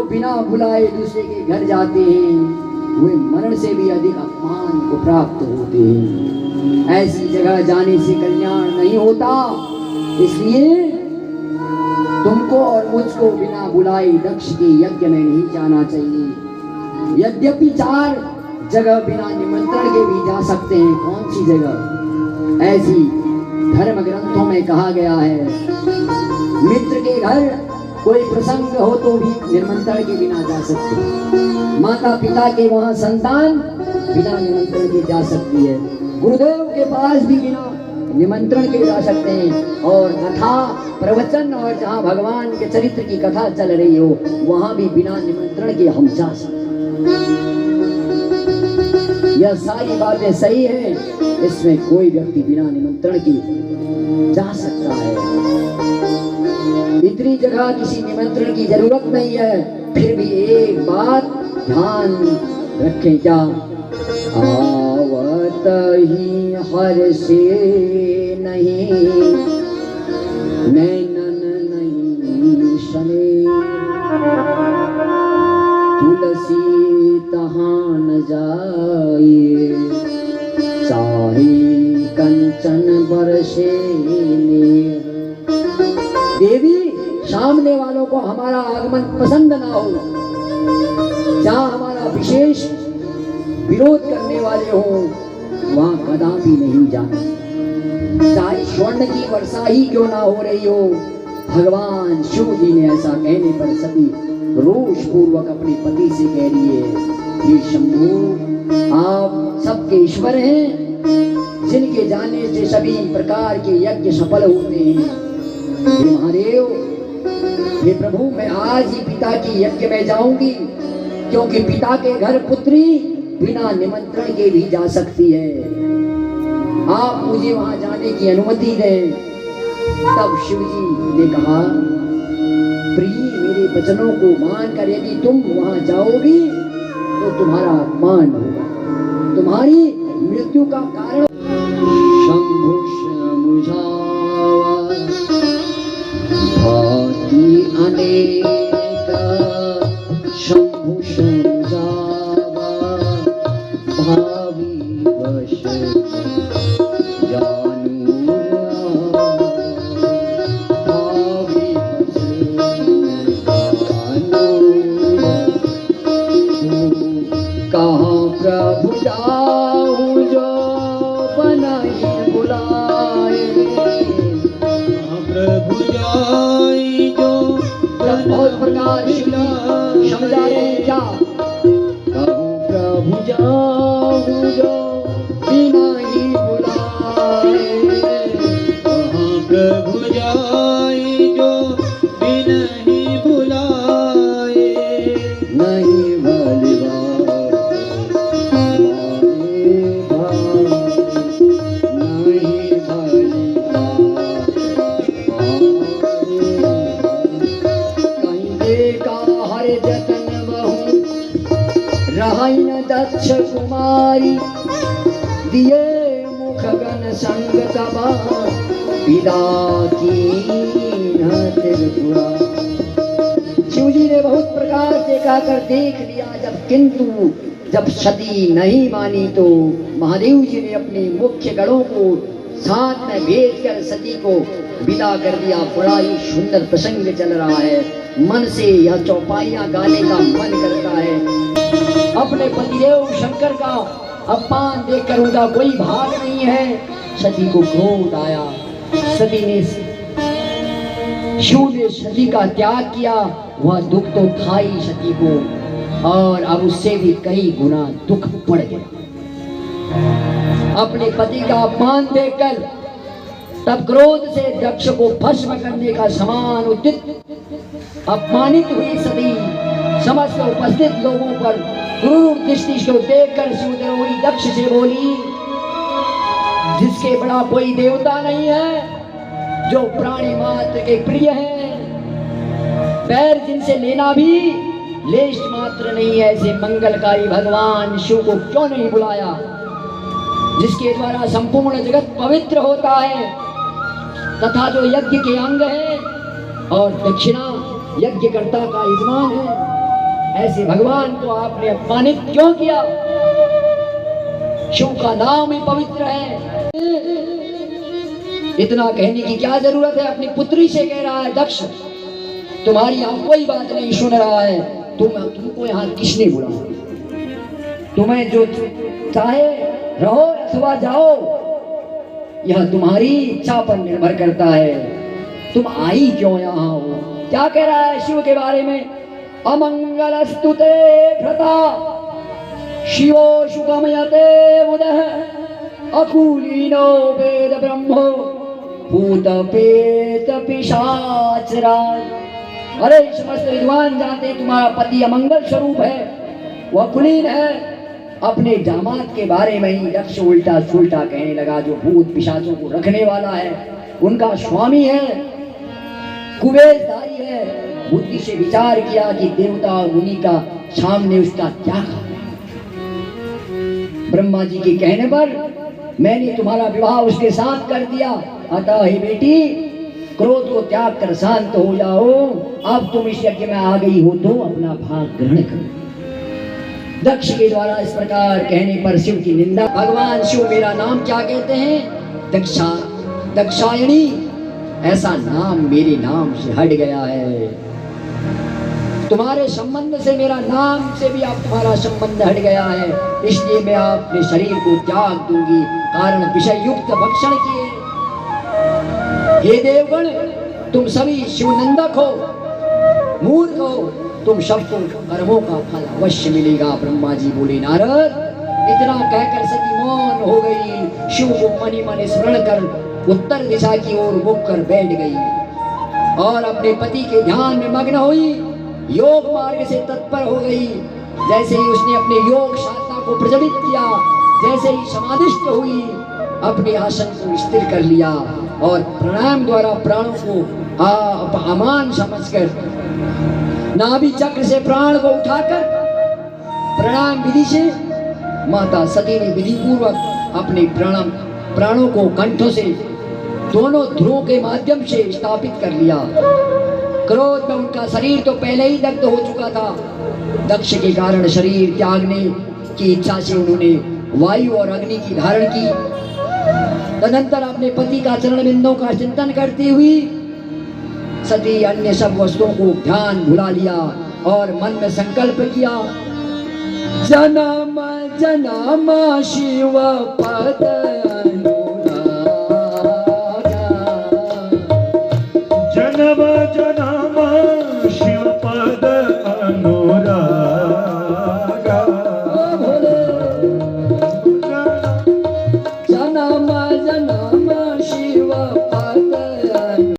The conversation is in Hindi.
जो बिना बुलाए दूसरे के घर जाते हैं वे मरण से भी अधिक अपमान को प्राप्त होते हैं। ऐसी जगह जाने से कल्याण नहीं होता, इसलिए तुमको और मुझको बिना बुलाए दक्ष के यज्ञ में नहीं जाना चाहिए। यद्यपि 4 जगह बिना निमंत्रण के भी जा सकते हैं। कौन सी जगह? ऐसी धर्म ग्रंथों में कहा गया है, मित्र के घर कोई प्रसंग हो तो भी निमंत्रण के बिना जा सकते, माता पिता के वहां संतान बिना निमंत्रण के जा सकती है, गुरुदेव के पास भी बिना निमंत्रण के जा सकते हैं, और कथा प्रवचन और जहाँ भगवान के चरित्र की कथा चल रही हो वहां भी बिना निमंत्रण के हम जा सकते हैं। यह सारी बातें सही है, इसमें कोई व्यक्ति बिना निमंत्रण के जा सकता है। इतनी जगह किसी निमंत्रण की जरूरत नहीं है। फिर भी एक बात ध्यान रखें, क्या? आवत ही हर से नहीं, नैनन नहीं शने, तुलसी तहाँ न जाए, चाहे कंचन बरसे ने। देवी, सामने वालों को हमारा आगमन पसंद ना हो, जहाँ हमारा विशेष विरोध करने वाले हो वहां कदापि नहीं जाना, चाहे स्वर्ण की वर्षा ही क्यों ना हो रही हो। भगवान शिव जी ने ऐसा कहने पर सती रोष पूर्वक अपने पति से कह रही है, हे शंभु, आप सबके ईश्वर हैं, जिनके जाने से सभी प्रकार के यज्ञ सफल होते हैं। हे महादेव, हे प्रभु, मैं आज ही पिता की यज्ञ में जाऊंगी, क्योंकि पिता के घर पुत्री बिना निमंत्रण के भी जा सकती है। आप मुझे वहां जाने की अनुमति दें। तब शिव जी ने कहा, प्रिय, मेरे वचनों को मानकर यदि तुम वहां जाओगी तो तुम्हारा अपमान होगा, तुम्हारी मृत्यु का कारण। शंभु मुझावा भाति अनेक, शंभु मुझावा भावी वश जानू, भावी कहाँ प्रभु जाऊं जो बनाई बुलाए, प्रभु जाई जो बहुत प्रकार समझा रहे हैं क्या? कहूँ प्रभु जाऊं जो बिना ही बुलाए, कहाँ प्रभु जाई जो बिना ही बुलाए, नहीं बलवा न दक्ष कुमारी, दिए मुख गण संग तबा, पिता की त्रिपुरा। शिव जी ने बहुत प्रकार से कहकर देख लिया, जब सती नहीं मानी तो महादेव जी ने अपने मुख्य गणों को साथ में भेजकर सती को विदा कर दिया। बड़ा ही सुंदर प्रसंग चल रहा है, मन से यह चौपाइयां गाने का मन करता है। अपने पतिदेव शंकर का अपमान देखकर उनका कोई भाग नहीं है। सती को क्रोध आया, सती ने शिव ने सती का त्याग किया। वह दुख तो था ही सती को, और अब उससे भी कई गुना दुख बढ़ गया। अपने पति का अपमान देखकर तब क्रोध से दक्ष को भस्म करने का समान उद्यत अपमानित हुई सती समस्त उपस्थित लोगों पर क्रूर दृष्टि को देखकर शिवद्रोही दक्ष से बोली, जिसके बड़ा कोई देवता नहीं है, जो प्राणी मात्र के प्रिय हैं, पैर जिनसे लेना भी लेश मात्र नहीं है, ऐसे मंगलकारी भगवान शिव को क्यों नहीं बुलाया, जिसके द्वारा संपूर्ण जगत पवित्र होता है, तथा जो यज्ञ के अंग है और दक्षिणा यज्ञकर्ता का यजमान है। ऐसे भगवान को आपने अपमानित क्यों किया? शिव का नाम ही पवित्र है। इतना कहने की क्या जरूरत है? अपनी पुत्री से कह रहा है दक्ष, तुम्हारी यहाँ कोई बात नहीं सुन रहा है, तुमको यहाँ किसने बुलाया? तुम्हें जो चाहे रहो अथवा जाओ, यह तुम्हारी इच्छा पर निर्भर करता है। तुम आई क्यों यहाँ हो? क्या कह रहा है शिव के बारे में? अमंगलस्तु ते भ्रता शिवो शुकमयते मुदः अकुलीनो वेद ब्रह्मो भूत पेत पिशाचराज। अरे समस्त विद्वान जानते तुम्हारा पति अमंगल स्वरूप है, वह कुलीन है। अपने दामाद के बारे में ही दक्ष उल्टा सुल्टा कहने लगा, जो भूत पिशाचों को रखने वाला है, उनका स्वामी है, कुबेरधारी है। बुद्धि से विचार किया कि देवता और मुनि का सामने उसका क्या काम है। ब्रह्मा जी के कहने पर मैंने तुम्हारा विवाह उसके साथ कर दिया। अतः हे बेटी, क्रोध को त्याग कर शांत हो जाओ। अब तुम इस यज्ञ में आ गई हो तो अपना भाग ग्रहण करो। दक्ष के द्वारा इस प्रकार कहने पर शिव की निंदा। भगवान शिव मेरा नाम क्या कहते हैं? दक्षायणी। ऐसा नाम मेरे नाम से हट गया है। तुम्हारे संबंध से मेरा नाम से भी आप तुम्हारा संबंध हट गया है, इसलिए मैं अपने शरीर को त्याग दूंगी। कारण विषय युक्त भक्षण किए। हे देवगण, तुम सभी शिवनंदक हो, मूर्ख हो, तुम सबको कर्मों का फल अवश्य मिलेगा। ब्रह्मा जी बोले, नारद, इतना कहकर सती मौन हो गई। शिव को मनि मन स्मरण कर उत्तर दिशा की ओर मुख कर बैठ गई और अपने पति के ध्यान में मग्न हुई। योग मार्ग से तत्पर हो गई। जैसे ही उसने अपने योग साधना को प्रज्वलित किया, जैसे ही समाधिस्थ हुई, अपने आसन को स्थिर कर लिया और प्राणायाम द्वारा प्राणों को अमान समझकर नाभि चक्र से प्राण को उठाकर प्राणायाम विधि से माता सती ने विधि पूर्वक अपने प्राणों को कंठों से दोनों ध्रुवों के माध्यम से स्थापित कर लिया। क्रोध में उनका शरीर तो पहले ही दग्ध हो चुका था। दक्ष के कारण शरीर त्यागने की इच्छा से उन्होंने वायु और अग्नि की धारण की। तदंतर अपने पति का चरण बिंदों का चिंतन करती हुई सती अन्य सब वस्तुओं को ध्यान भुला लिया और मन में संकल्प किया, जन्म जन्म शिव पद अनुरागा, जन्म